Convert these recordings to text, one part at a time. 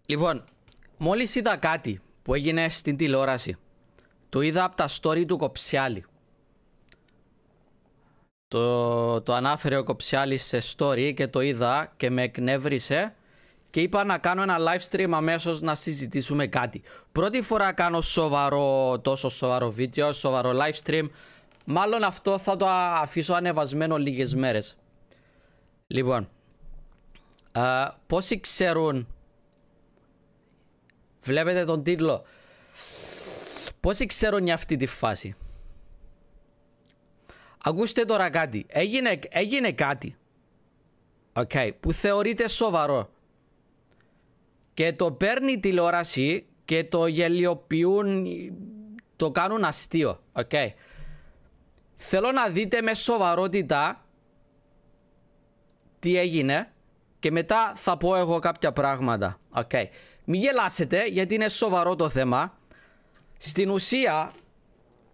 Λοιπόν, μόλις είδα κάτι που έγινε στην τηλεόραση. Το είδα από τα story του Κοψιάλη. Το ανάφερε ο Κοψιάλης σε story και το είδα και με εκνεύρισε και είπα να κάνω ένα live stream αμέσως να συζητήσουμε κάτι. Πρώτη φορά κάνω τόσο σοβαρό βίντεο, σοβαρό live stream. Μάλλον αυτό θα το αφήσω ανεβασμένο λίγες μέρες. Λοιπόν, πόσοι ξέρουν, βλέπετε τον τίτλο, πόσοι ξέρουν για αυτή τη φάση? Ακούστε τώρα κάτι, έγινε κάτι, okay, που θεωρείται σοβαρό και το παίρνει η τηλεόραση και το γελιοποιούν, το κάνουν αστείο, okay. Θέλω να δείτε με σοβαρότητα τι έγινε και μετά θα πω εγώ κάποια πράγματα, okay. Μην γελάσετε γιατί είναι σοβαρό το θέμα. Στην ουσία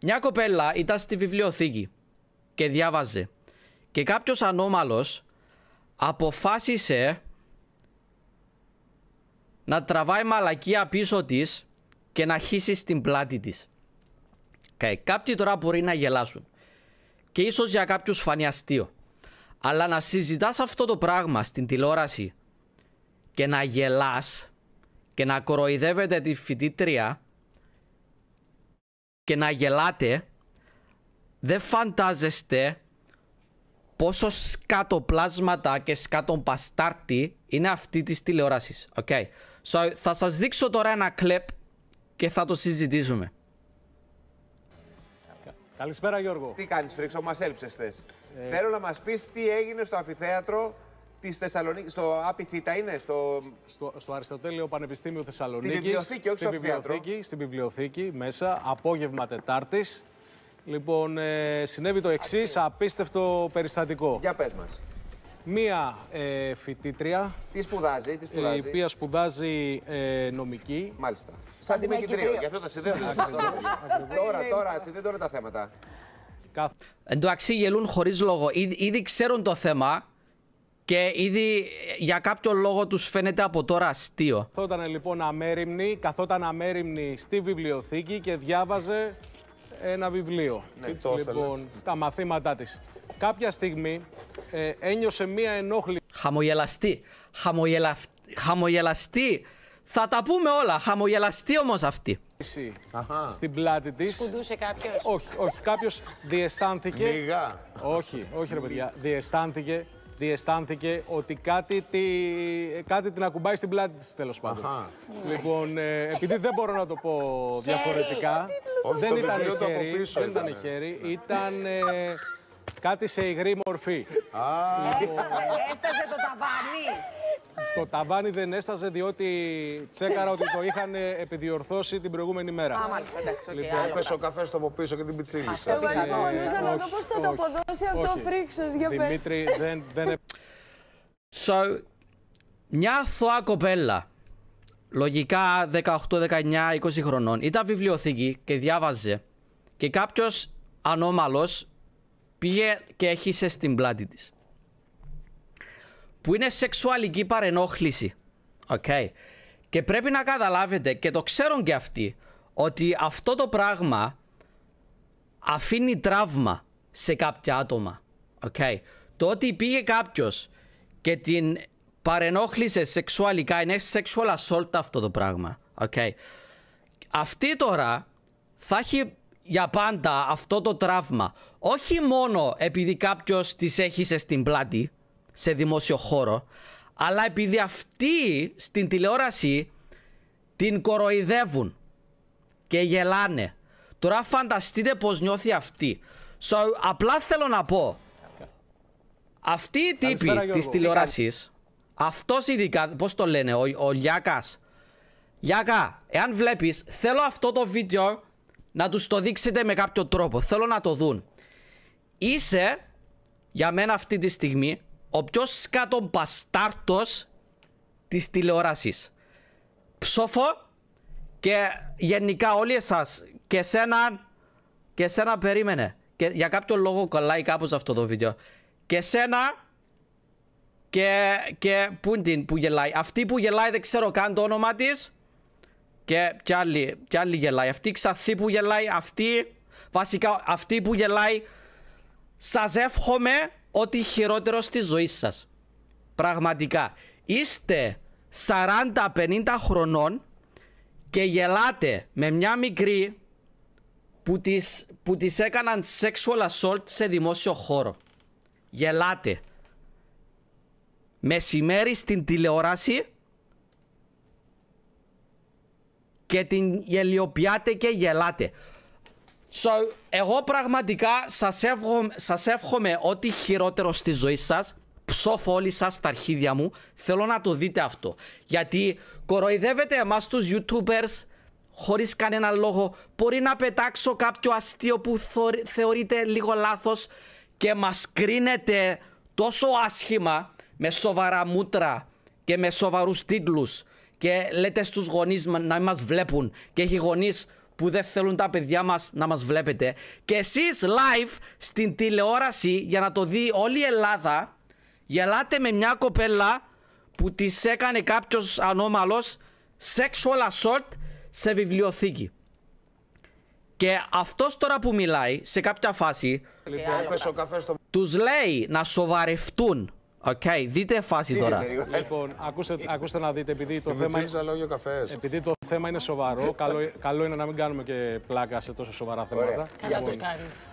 μια κοπέλα ήταν στη βιβλιοθήκη και διάβαζε και κάποιος ανώμαλος αποφάσισε να τραβάει μαλακία πίσω της και να χύσει στην πλάτη της. Okay. Κάποιοι τώρα μπορεί να γελάσουν και ίσως για κάποιους φανεί αστείο, αλλά να συζητάς αυτό το πράγμα στην τηλεόραση και να γελάς και να κοροϊδεύετε τη φοιτήτρια και να γελάτε, δεν φαντάζεστε πόσο σκατοπλάσματα και σκατομπαστάρτη είναι αυτή της τηλεόρασης. Okay. So, θα σας δείξω τώρα ένα κλιπ και θα το συζητήσουμε. Καλησπέρα Γιώργο. Τι κάνεις Φρίξο, μας έλειψες χθες. Θέλω να μας πεις τι έγινε στο αμφιθέατρο της Θεσσαλονίκης, στο ΑΠΙΘΙΤΑ είναι, στο Αριστοτέλειο Πανεπιστήμιο Θεσσαλονίκης. Στη βιβλιοθήκη, όχι στο αμφιθέατρο. Στην βιβλιοθήκη, μέσα, απόγευμα Τετάρτης. Λοιπόν, συνέβη το εξής απίστευτο περιστατικό. Για πες μας. Μία φοιτήτρια, Τι σπουδάζει, η οποία σπουδάζει νομική. Μάλιστα. Σαν τη Μικητρίο, γι' αυτό τα συνδέω. Τώρα, συνδέω τα θέματα. Εντάξει, γελούν χωρίς λόγο. Ήδη ξέρουν το θέμα και ήδη για κάποιο λόγο τους φαίνεται από τώρα αστείο. Καθόταν αμέριμνη στη βιβλιοθήκη και διάβαζε ένα βιβλίο. Ναι, λοιπόν, τα μαθήματά της. Κάποια στιγμή ένιωσε μία ενόχληση. Χαμογελαστή. Θα τα πούμε όλα. Χαμογελαστή όμως αυτή. Στην πλάτη της. Σκουντούσε κάποιος. Όχι, κάποιος διαισθάνθηκε. Μιγά. Όχι ρε παιδιά. Διαισθάνθηκε ότι κάτι την ακουμπάει στην πλάτη της, τέλος πάντων. Λοιπόν, επειδή δεν μπορώ να το πω διαφορετικά, δεν ήταν χέρι, ήταν κάτι σε υγρή μορφή. Έστασε το ταβάνι. Το ταβάνι δεν έστασε διότι τσέκαρα ότι το είχαν επιδιορθώσει την προηγούμενη μέρα. Μάλιστα, εντάξει, Λοιπόν, έπεσε ο καφές από πίσω και την πιτσίλησα. Εγώ μπορούσα να δω πώς θα το αποδώσει αυτό ο Φρίξος, για πες. Δημήτρη, δεν... So, μια αθώα κοπέλα, λογικά 18, 19, 20 χρονών, ήταν βιβλιοθήκη και διάβαζε και κάποιος ανώμαλος πήγε και έχισε στην πλάτη της. Που είναι σεξουαλική παρενόχληση. Okay. Και πρέπει να καταλάβετε, και το ξέρουν και αυτοί, ότι αυτό το πράγμα αφήνει τραύμα σε κάποια άτομα. Okay. Το ότι πήγε κάποιος και την παρενόχλησε σεξουαλικά είναι sexual assault αυτό το πράγμα. Okay. Αυτή τώρα θα έχει για πάντα αυτό το τραύμα. Όχι μόνο επειδή κάποιος της έχισε στην πλάτη σε δημόσιο χώρο, αλλά επειδή αυτοί στην τηλεόραση την κοροϊδεύουν και γελάνε. Τώρα φανταστείτε πως νιώθει αυτή. So, απλά θέλω να πω, αυτοί οι τύποι της τηλεόρασης, αυτός ειδικά, πώς το λένε, ο Λιάκας. Λιάκα, εάν βλέπεις, θέλω αυτό το βίντεο να τους το δείξετε με κάποιο τρόπο. Θέλω να το δουν. Είσαι, για μένα αυτή τη στιγμή, ο πιο σκατομπαστάρτος της τηλεόρασης. Ψόφο και γενικά όλοι εσάς και σένα περίμενε. Και για κάποιο λόγο κολλάει κάπως αυτό το βίντεο. Και σένα και πού είναι την που γελάει. Αυτή που γελάει δεν ξέρω καν το όνομα της. Και άλλη γελάει. Αυτή ξαθή που γελάει. Αυτή, βασικά αυτή που γελάει. Σας εύχομαι ό,τι χειρότερο στη ζωή σας. Πραγματικά. Είστε 40-50 χρονών και γελάτε με μια μικρή που της έκαναν sexual assault σε δημόσιο χώρο. Γελάτε. Μεσημέρι στην τηλεόραση και την γελιοποιάτε και γελάτε. So, εγώ πραγματικά σας εύχομαι ό,τι χειρότερο στη ζωή σας. Ψόφω όλοι σας στα αρχίδια μου. Θέλω να το δείτε αυτό. Γιατί κοροϊδεύετε εμάς τους YouTubers χωρίς κανένα λόγο. Μπορεί να πετάξω κάποιο αστείο που θεωρείτε λίγο λάθος και μας κρίνετε τόσο άσχημα με σοβαρά μούτρα και με σοβαρούς τίτλους και λέτε στους γονείς να μας βλέπουν και έχει γονείς που δεν θέλουν τα παιδιά μας να μας βλέπετε και εσείς live στην τηλεόραση για να το δει όλη η Ελλάδα γελάτε με μια κοπέλα που της έκανε κάποιος ανώμαλος sexual assault σε βιβλιοθήκη. Και αυτός τώρα που μιλάει σε κάποια φάση τους λέει να σοβαρευτούν. Okay, δείτε φάση τώρα. Λοιπόν, ακούστε να δείτε, επειδή το θέμα είναι σοβαρό, καλό είναι να μην κάνουμε και πλάκα σε τόσο σοβαρά θέματα. Καλά τους κάνεις.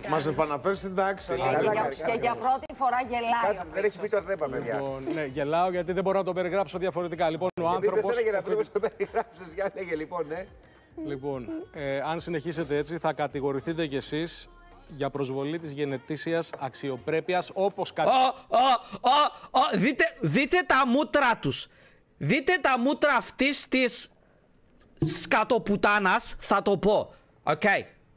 Μας επαναφέρει στην τάξη. Και για πρώτη φορά γελάει. Δεν έχει πει το θέμα, παιδιά. Λοιπόν, ναι, γελάω γιατί δεν μπορώ να το περιγράψω διαφορετικά. Λοιπόν, ο άνθρωπος... Δεν για να το περιγράψεις, για λέγε λοιπόν, ναι. Λοιπόν, αν συνεχίσετε έτσι θα κατηγορηθείτε κι εσείς για προσβολή της γενετήσιας αξιοπρέπειας όπως δείτε τα μούτρα τους. Δείτε τα μούτρα αυτής της σκατοπουτάνας. Θα το πω.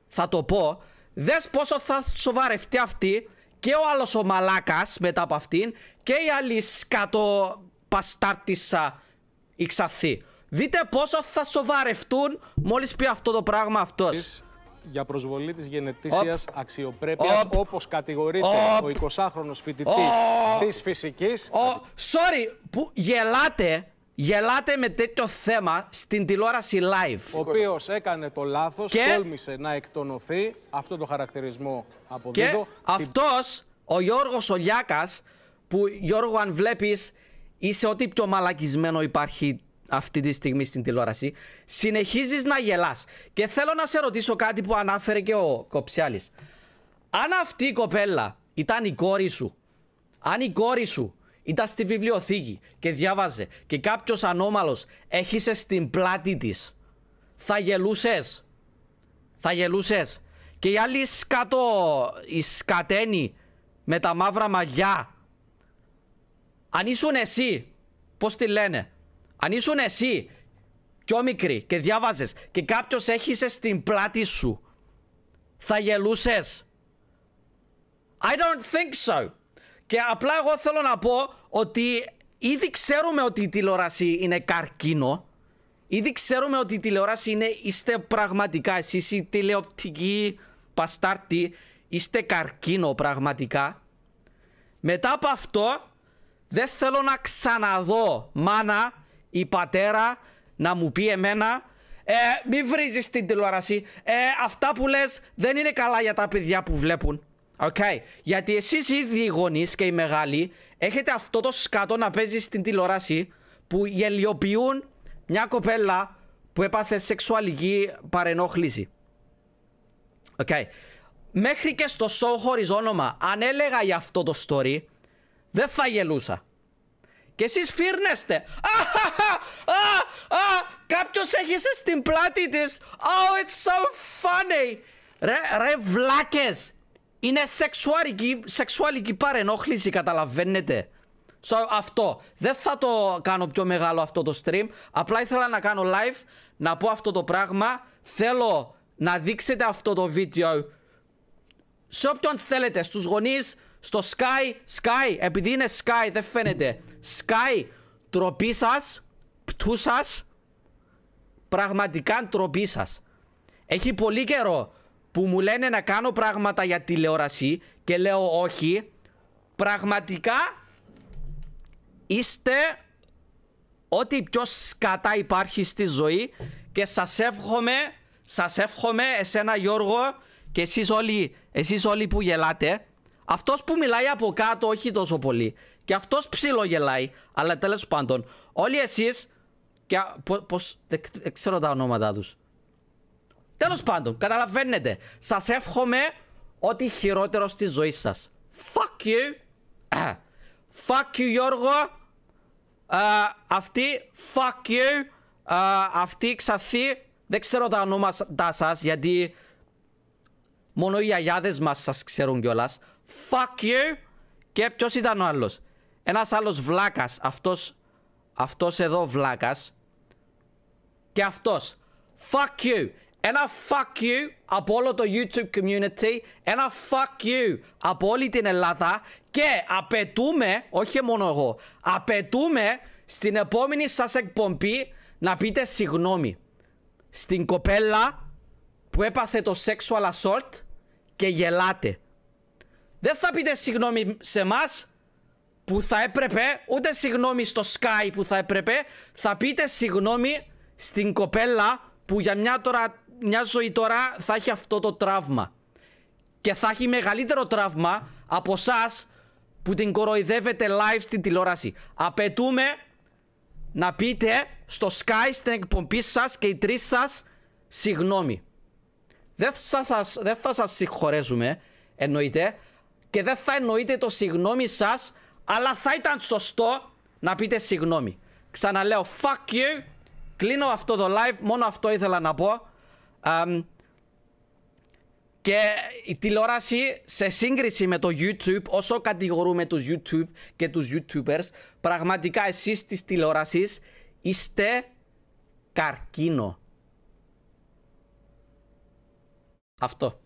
Θα το πω. Δες πόσο θα σοβαρευτεί αυτή και ο άλλος ο μαλάκας μετά από αυτήν και η άλλη σκατοπαστάρτισσα η ξαθή. Δείτε πόσο θα σοβαρευτούν μόλις πει αυτό το πράγμα αυτός. Για προσβολή της γενετήσιας αξιοπρέπειας όπως κατηγορείται ο 20χρονος φοιτητής της φυσικής. Sorry, που γελάτε με τέτοιο θέμα στην τηλεόραση live. Ο οποίος έκανε το λάθος, τόλμησε να εκτονωθεί, αυτό το χαρακτηρισμό αποδίδω. Και αυτός, ο Γιώργος ο Λιάκας, που Γιώργο αν βλέπεις είσαι ό,τι πιο μαλακισμένο υπάρχει αυτή τη στιγμή στην τηλεόραση, συνεχίζεις να γελάς. Και θέλω να σε ρωτήσω κάτι που ανάφερε και ο Κοψιάλης. Αν αυτή η κοπέλα ήταν η κόρη σου, αν η κόρη σου ήταν στη βιβλιοθήκη και διάβαζε και κάποιος ανώμαλος έχισε στην πλάτη της, θα γελούσες? Θα γελούσες? Και η άλλη η σκατένη με τα μαύρα μαλλιά, αν ήσουν εσύ, πώς τη λένε, αν ήσουν εσύ πιο μικρή και διάβαζες και κάποιος έχισε στην πλάτη σου, θα γελούσες? I don't think so. Και απλά εγώ θέλω να πω ότι ήδη ξέρουμε ότι η τηλεόραση είναι καρκίνο. Ήδη ξέρουμε ότι η τηλεόραση είστε πραγματικά, εσείς οι τηλεοπτικοί παστάρτοι, είστε καρκίνο πραγματικά. Μετά από αυτό δεν θέλω να ξαναδώ μάνα ή πατέρα να μου πει εμένα μη βρίζεις την τηλεόραση, αυτά που λες δεν είναι καλά για τα παιδιά που βλέπουν. Γιατί εσείς ήδη οι γονείς και οι μεγάλοι έχετε αυτό το σκάτο να παίζει στην τηλεόραση που γελιοποιούν μια κοπέλα που έπαθε σεξουαλική παρενόχληση. Μέχρι και στο show χωρίς όνομα, αν έλεγα για αυτό το story, δεν θα γελούσα. Και εσείς φύρνεστε. Κάποιος έχισε στην πλάτη της. Oh, it's so funny. Ρε βλάκες. Είναι σεξουαλική παρενόχληση, καταλαβαίνετε. Αυτό. Δεν θα το κάνω πιο μεγάλο αυτό το stream. Απλά ήθελα να κάνω live, να πω αυτό το πράγμα. Θέλω να δείξετε αυτό το βίντεο σε όποιον θέλετε. Στους γονείς, στο Sky, επειδή είναι Sky δεν φαίνεται. Sky, τροπή σας, πτού σας, πραγματικά τροπή σας. Έχει πολύ καιρό που μου λένε να κάνω πράγματα για τηλεόραση και λέω όχι. Πραγματικά είστε ό,τι πιο σκατά υπάρχει στη ζωή και σας εύχομαι εσένα Γιώργο και εσείς όλοι που γελάτε, αυτός που μιλάει από κάτω όχι τόσο πολύ και αυτός ψιλογελάει, αλλά τέλος πάντων όλοι εσείς και πώς δεν ξέρω τα ονόματα τους, τέλος πάντων καταλαβαίνετε, σας εύχομαι ό,τι χειρότερο στη ζωή σας. Fuck you. Fuck you Γιώργο. Αυτή fuck you. Αυτή Ξαθή. Δεν ξέρω τα ονόματα σας γιατί μόνο οι γιαγιάδες μας σας ξέρουν κιόλας. Fuck you. Και ποιος ήταν ο άλλος? Ένας άλλος βλάκας. Αυτός εδώ βλάκας. Και αυτός. Fuck you. Ένα fuck you από όλο το YouTube community. Ένα fuck you από όλη την Ελλάδα. Και απαιτούμε, όχι μόνο εγώ, απαιτούμε στην επόμενη σας εκπομπή να πείτε συγγνώμη στην κοπέλα που έπαθε το sexual assault και γελάτε. Δεν θα πείτε συγγνώμη σε μας που θα έπρεπε, ούτε συγγνώμη στο Sky που θα έπρεπε. Θα πείτε συγγνώμη στην κοπέλα που για μια ζωή τώρα θα έχει αυτό το τραύμα. Και θα έχει μεγαλύτερο τραύμα από εσάς που την κοροϊδεύετε live στην τηλεόραση. Απαιτούμε να πείτε στο Sky στην εκπομπή σας και οι τρεις σας συγγνώμη. Δεν θα σας συγχωρέσουμε, εννοείται, και δεν θα εννοείτε το συγγνώμη σας, αλλά θα ήταν σωστό να πείτε συγγνώμη. Ξαναλέω, fuck you. Κλείνω αυτό το live, μόνο αυτό ήθελα να πω. Και η τηλεόραση σε σύγκριση με το YouTube, όσο κατηγορούμε τους YouTube και τους YouTubers, πραγματικά εσείς της τηλεόρασης είστε καρκίνο. Αυτό.